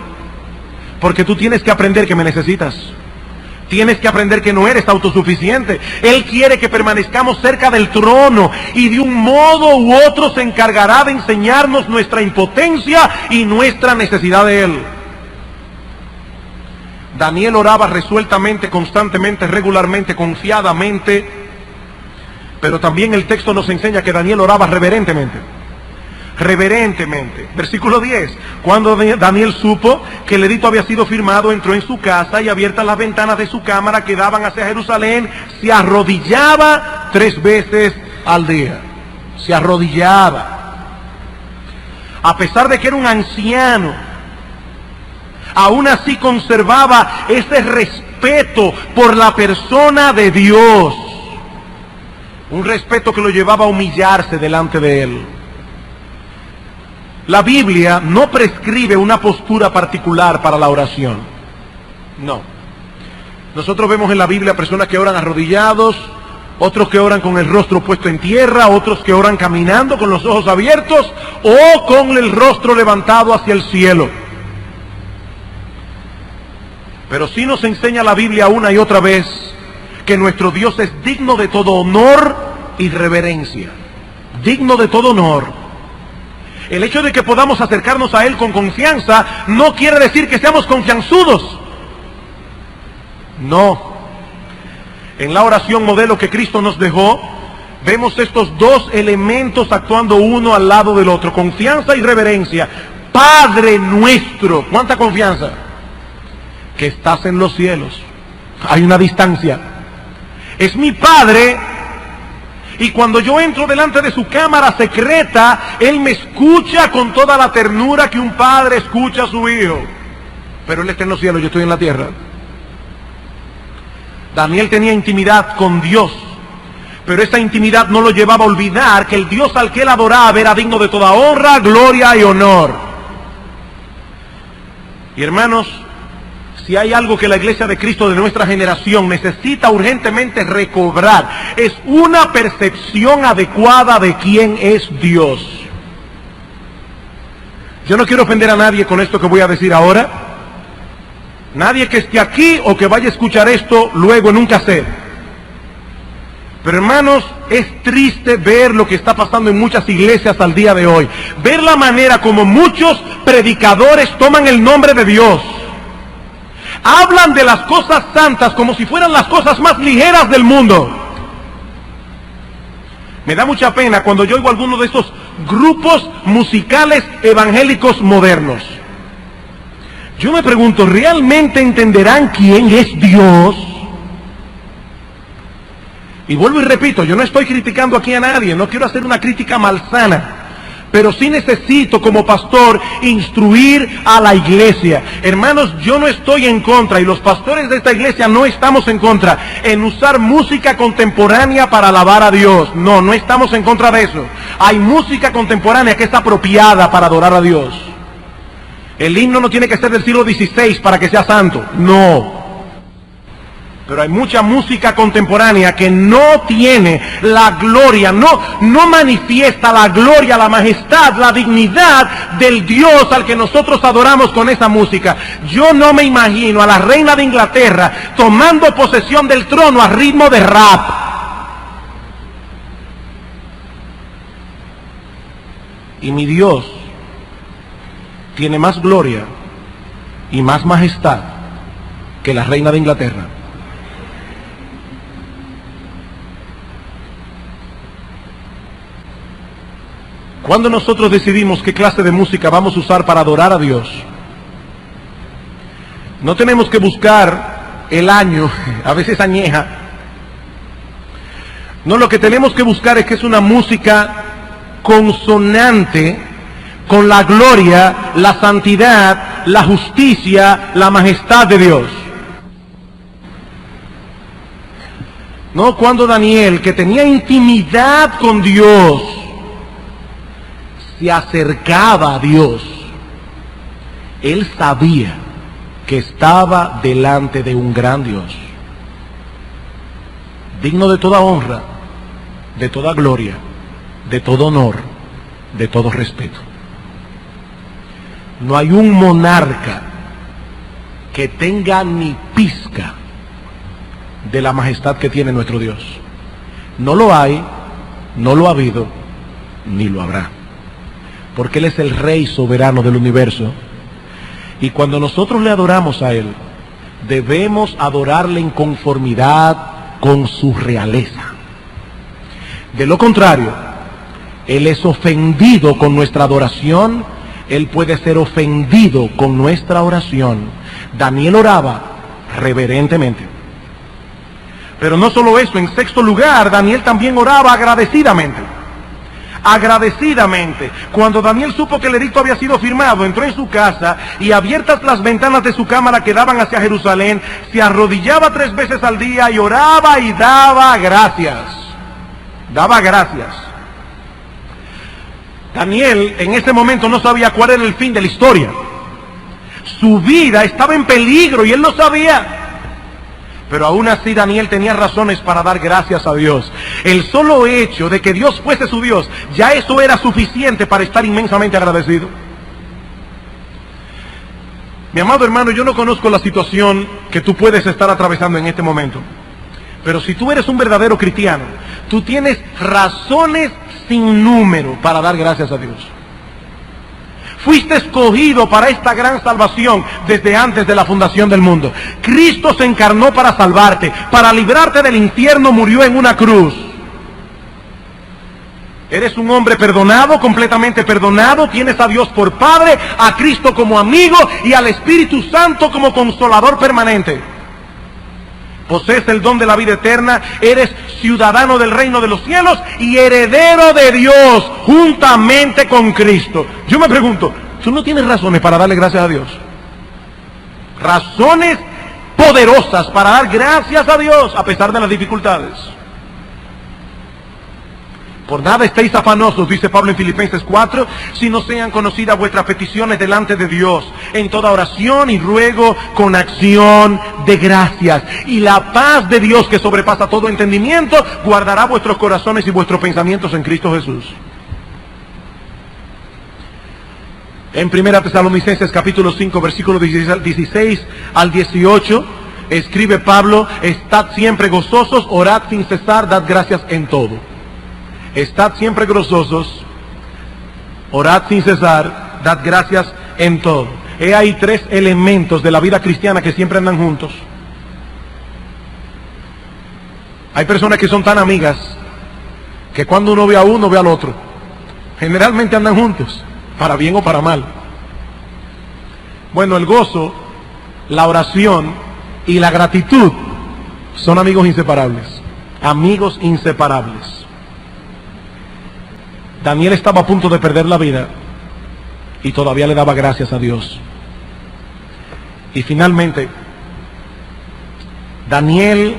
[SPEAKER 1] porque tú tienes que aprender que me necesitas. Tienes que aprender que no eres autosuficiente. Él quiere que permanezcamos cerca del trono, y de un modo u otro se encargará de enseñarnos nuestra impotencia y nuestra necesidad de Él. Daniel oraba resueltamente, constantemente, regularmente, confiadamente. Pero también el texto nos enseña que Daniel oraba reverentemente. Reverentemente. Versículo 10. Cuando Daniel supo que el edicto había sido firmado, entró en su casa, y abiertas las ventanas de su cámara que daban hacia Jerusalén, se arrodillaba 3 veces al día. Se arrodillaba. A pesar de que era un anciano, aún así conservaba ese respeto por la persona de Dios. Un respeto que lo llevaba a humillarse delante de Él. La Biblia no prescribe una postura particular para la oración. No. Nosotros vemos en la Biblia personas que oran arrodillados, otros que oran con el rostro puesto en tierra, otros que oran caminando con los ojos abiertos o con el rostro levantado hacia el cielo. Pero sí nos enseña la Biblia una y otra vez que nuestro Dios es digno de todo honor y reverencia. Digno de todo honor. El hecho de que podamos acercarnos a Él con confianza no quiere decir que seamos confianzudos. No. En la oración modelo que Cristo nos dejó, vemos estos dos elementos actuando uno al lado del otro: confianza y reverencia. Padre nuestro, ¿cuánta confianza? Que estás en los cielos. Hay una distancia. Es mi Padre, y cuando yo entro delante de su cámara secreta, Él me escucha con toda la ternura que un padre escucha a su hijo. Pero Él está en los cielos, yo estoy en la tierra. Daniel tenía intimidad con Dios, pero esa intimidad no lo llevaba a olvidar que el Dios al que él adoraba era digno de toda honra, gloria y honor. Y hermanos, si hay algo que la Iglesia de Cristo de nuestra generación necesita urgentemente recobrar, es una percepción adecuada de quién es Dios. Yo no quiero ofender a nadie con esto que voy a decir ahora. Nadie que esté aquí o que vaya a escuchar esto luego en un cassette. Pero hermanos, es triste ver lo que está pasando en muchas iglesias al día de hoy. Ver la manera como muchos predicadores toman el nombre de Dios, hablan de las cosas santas como si fueran las cosas más ligeras del mundo. Me da mucha pena cuando yo oigo alguno de esos grupos musicales evangélicos modernos. Yo me pregunto, ¿realmente entenderán quién es Dios? Y vuelvo y repito, yo no estoy criticando aquí a nadie, no quiero hacer una crítica malsana, pero sí necesito como pastor instruir a la iglesia. Hermanos, yo no estoy en contra, y los pastores de esta iglesia no estamos en contra, en usar música contemporánea para alabar a Dios. No, no estamos en contra de eso. Hay música contemporánea que es apropiada para adorar a Dios. El himno no tiene que ser del siglo XVI para que sea santo, no. Pero hay mucha música contemporánea que no tiene la gloria, no manifiesta la gloria, la majestad, la dignidad del Dios al que nosotros adoramos con esa música. Yo no me imagino a la reina de Inglaterra tomando posesión del trono a ritmo de rap. Y mi Dios tiene más gloria y más majestad que la reina de Inglaterra. Cuando nosotros decidimos qué clase de música vamos a usar para adorar a Dios, no tenemos que buscar el año, a veces añeja. No, lo que tenemos que buscar es que es una música consonante con la gloria, la santidad, la justicia, la majestad de Dios. No, cuando Daniel, que tenía intimidad con Dios, se acercaba a Dios, él sabía que estaba delante de un gran Dios, digno de toda honra, de toda gloria, de todo honor, de todo respeto. No hay un monarca que tenga ni pizca de la majestad que tiene nuestro Dios. No lo hay, no lo ha habido, ni lo habrá. Porque Él es el Rey soberano del universo. Y cuando nosotros le adoramos a Él, debemos adorarle en conformidad con su realeza. De lo contrario, Él es ofendido con nuestra adoración, Él puede ser ofendido con nuestra oración. Daniel oraba reverentemente. Pero no solo eso, en sexto lugar, Daniel también oraba agradecidamente. Agradecidamente. Cuando Daniel supo que el edicto había sido firmado, entró en su casa y, abiertas las ventanas de su cámara que daban hacia Jerusalén, se arrodillaba 3 veces al día y oraba y daba gracias. Daba gracias. Daniel en ese momento no sabía cuál era el fin de la historia. Su vida estaba en peligro y él lo sabía. Pero aún así Daniel tenía razones para dar gracias a Dios. El solo hecho de que Dios fuese su Dios, ya eso era suficiente para estar inmensamente agradecido. Mi amado hermano, yo no conozco la situación que tú puedes estar atravesando en este momento. Pero si tú eres un verdadero cristiano, tú tienes razones sin número para dar gracias a Dios. Fuiste escogido para esta gran salvación desde antes de la fundación del mundo. Cristo se encarnó para salvarte, para librarte del infierno, murió en una cruz. Eres un hombre perdonado, completamente perdonado, tienes a Dios por Padre, a Cristo como amigo y al Espíritu Santo como consolador permanente. Posees el don de la vida eterna, eres ciudadano del reino de los cielos y heredero de Dios juntamente con Cristo. Yo me pregunto, ¿tú no tienes razones para darle gracias a Dios? Razones poderosas para dar gracias a Dios a pesar de las dificultades. Por nada estéis afanosos, dice Pablo en Filipenses 4, si no sean conocidas vuestras peticiones delante de Dios, en toda oración y ruego con acción de gracias. Y la paz de Dios, que sobrepasa todo entendimiento, guardará vuestros corazones y vuestros pensamientos en Cristo Jesús. En 1 Tesalonicenses capítulo 5, versículos 16 al 18, escribe Pablo, estad siempre gozosos, orad sin cesar, dad gracias en todo. Estad siempre gozosos, orad sin cesar, dad gracias en todo. Hay tres elementos de la vida cristiana que siempre andan juntos. Hay personas que son tan amigas que cuando uno ve a uno, ve al otro. Generalmente andan juntos, para bien o para mal. Bueno, el gozo, la oración y la gratitud son amigos inseparables. Amigos inseparables. Daniel estaba a punto de perder la vida y todavía le daba gracias a Dios. Y finalmente, Daniel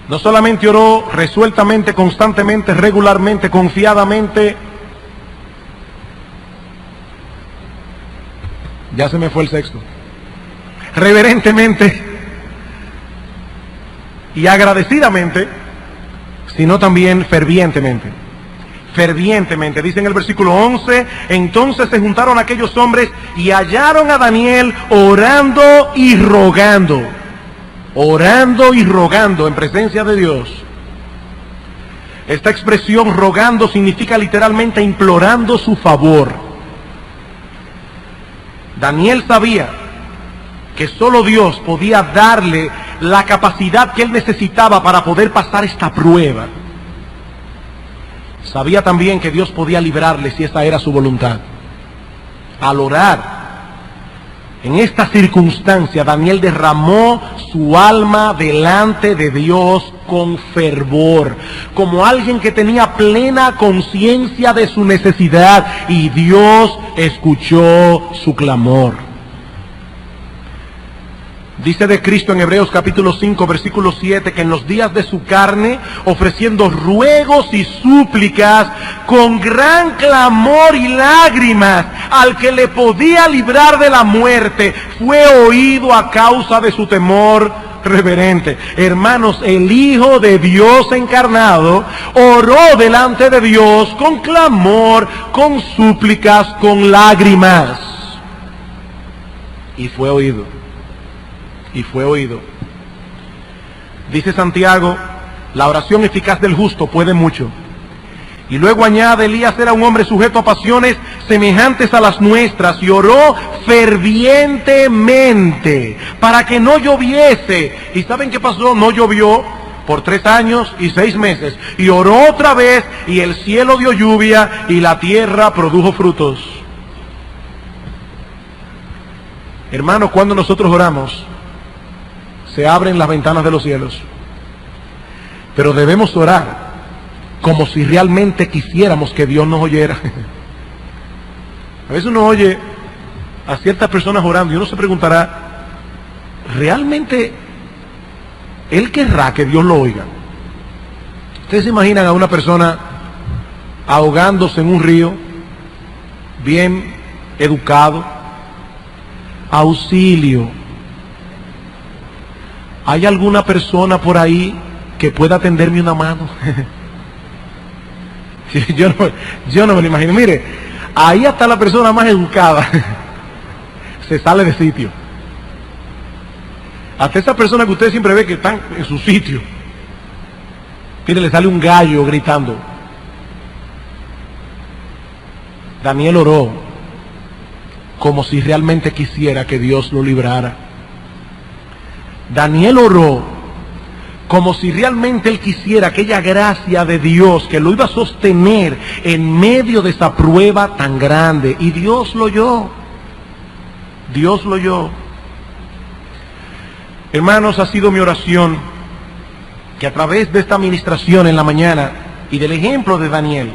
[SPEAKER 1] no solamente oró resueltamente, constantemente, regularmente, confiadamente. Ya se me fue el sexto. Reverentemente y agradecidamente, sino también fervientemente. Fervientemente, dice en el versículo 11, entonces se juntaron aquellos hombres y hallaron a Daniel orando y rogando. Orando y rogando en presencia de Dios. Esta expresión rogando significa literalmente implorando su favor. Daniel sabía que solo Dios podía darle la capacidad que él necesitaba para poder pasar esta prueba. Sabía también que Dios podía librarle si esa era su voluntad. Al orar, en esta circunstancia, Daniel derramó su alma delante de Dios con fervor, como alguien que tenía plena conciencia de su necesidad, y Dios escuchó su clamor. Dice de Cristo en Hebreos capítulo 5, versículo 7, que en los días de su carne, ofreciendo ruegos y súplicas, con gran clamor y lágrimas, al que le podía librar de la muerte, fue oído a causa de su temor reverente. Hermanos, el Hijo de Dios encarnado oró delante de Dios con clamor, con súplicas, con lágrimas. Y fue oído. Y fue oído. Dice Santiago, la oración eficaz del justo puede mucho. Y luego añade, Elías era un hombre sujeto a pasiones semejantes a las nuestras, y oró fervientemente para que no lloviese. ¿Y saben qué pasó? No llovió por 3 años y 6 meses. Y oró otra vez, y el cielo dio lluvia, y la tierra produjo frutos. Hermanos, cuando nosotros oramos, se abren las ventanas de los cielos. Pero debemos orar como si realmente quisiéramos que Dios nos oyera. A veces uno oye a ciertas personas orando y uno se preguntará, ¿realmente él querrá que Dios lo oiga? Ustedes se imaginan a una persona ahogándose en un río, bien educado, auxilio. ¿Hay alguna persona por ahí que pueda tenderme una mano? Yo no me lo imagino. Mire, ahí hasta la persona más educada se sale de sitio. Hasta esa persona que usted siempre ve que están en su sitio, mire, le sale un gallo gritando. Daniel oró como si realmente quisiera que Dios lo librara. Daniel oró como si realmente él quisiera aquella gracia de Dios que lo iba a sostener en medio de esa prueba tan grande. Y Dios lo oyó. Dios lo oyó. Hermanos, ha sido mi oración que a través de esta administración en la mañana y del ejemplo de Daniel,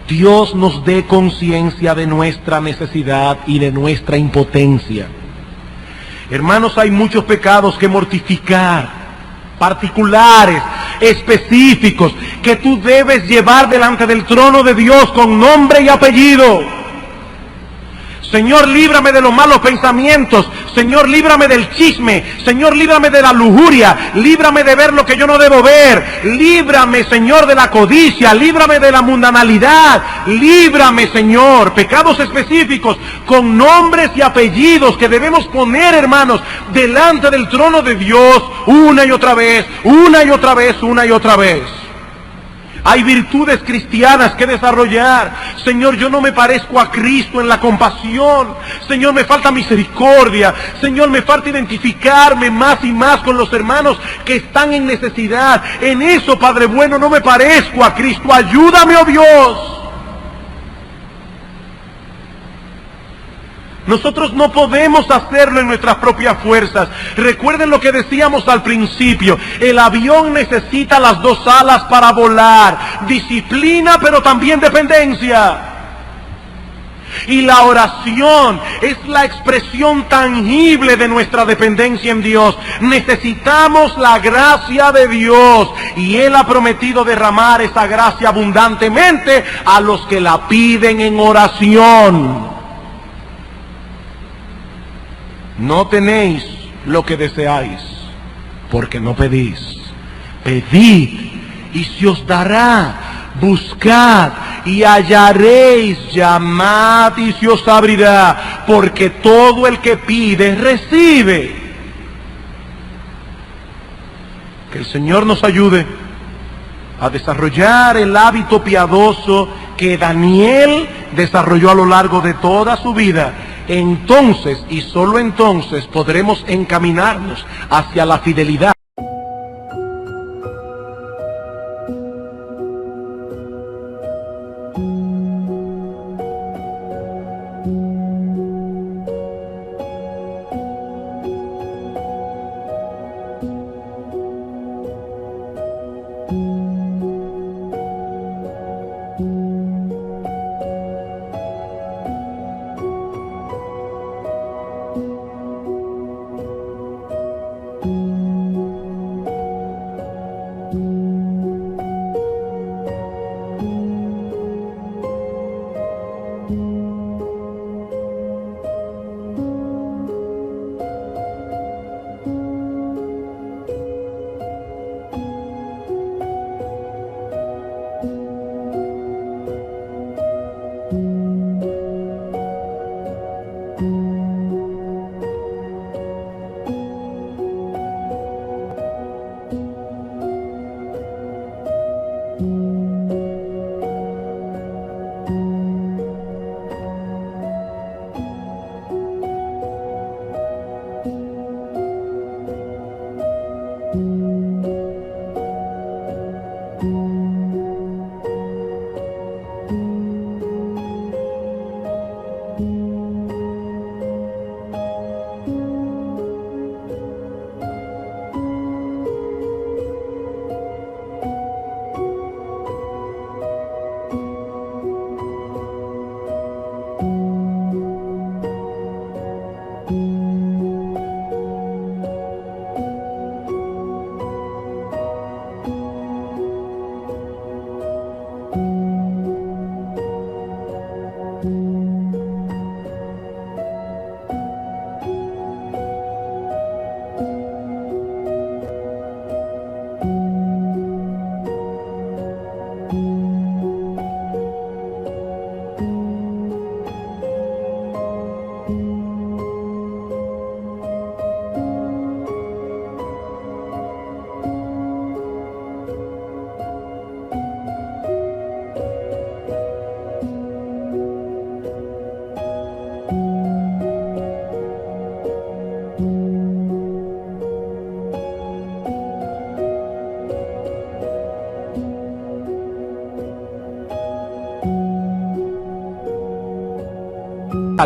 [SPEAKER 1] Dios nos dé conciencia de nuestra necesidad y de nuestra impotencia. Hermanos, hay muchos pecados que mortificar, particulares, específicos, que tú debes llevar delante del trono de Dios con nombre y apellido. Señor, líbrame de los malos pensamientos. Señor, líbrame del chisme. Señor, líbrame de la lujuria. Líbrame de ver lo que yo no debo ver. Líbrame, Señor, de la codicia. Líbrame de la mundanalidad. Líbrame, Señor. Pecados específicos con nombres y apellidos que debemos poner, hermanos, delante del trono de Dios una y otra vez, una y otra vez, una y otra vez. Hay virtudes cristianas que desarrollar. Señor, yo no me parezco a Cristo en la compasión. Señor, me falta misericordia. Señor, me falta identificarme más y más con los hermanos que están en necesidad. En eso, Padre bueno, no me parezco a Cristo. Ayúdame, oh Dios. Nosotros no podemos hacerlo en nuestras propias fuerzas. Recuerden lo que decíamos al principio. El avión necesita las dos alas para volar. Disciplina, pero también dependencia. Y la oración es la expresión tangible de nuestra dependencia en Dios. Necesitamos la gracia de Dios. Y Él ha prometido derramar esa gracia abundantemente a los que la piden en oración. No tenéis lo que deseáis, porque no pedís. Pedid, y se os dará. Buscad, y hallaréis. Llamad, y se os abrirá. Porque todo el que pide, recibe. Que el Señor nos ayude a desarrollar el hábito piadoso que Daniel desarrolló a lo largo de toda su vida. Entonces, y solo entonces, podremos encaminarnos hacia la fidelidad.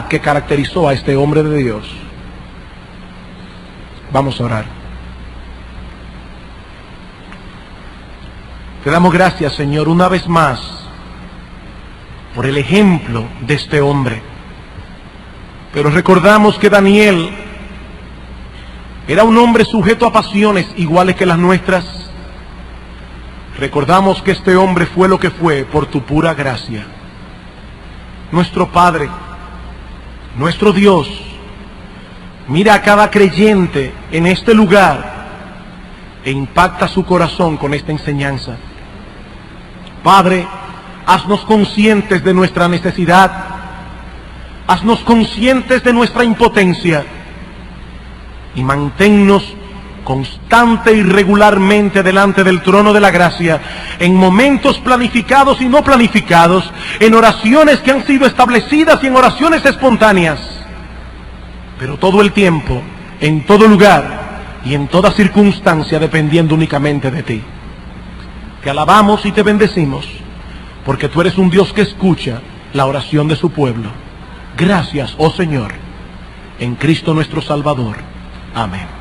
[SPEAKER 1] Que caracterizó a este hombre de Dios. Vamos a orar. Te damos gracias, Señor, una vez más por el ejemplo de este hombre. Pero recordamos que Daniel era un hombre sujeto a pasiones iguales que las nuestras. Recordamos que este hombre fue lo que fue por tu pura gracia. Nuestro Padre, nuestro Dios, mira a cada creyente en este lugar e impacta su corazón con esta enseñanza. Padre, haznos conscientes de nuestra necesidad, haznos conscientes de nuestra impotencia y manténnos constante y regularmente delante del trono de la gracia, en momentos planificados y no planificados, en oraciones que han sido establecidas y en oraciones espontáneas, pero todo el tiempo, en todo lugar y en toda circunstancia, dependiendo únicamente de ti. Te alabamos y te bendecimos, porque tú eres un Dios que escucha la oración de su pueblo. Gracias, oh Señor, en Cristo nuestro Salvador. Amén.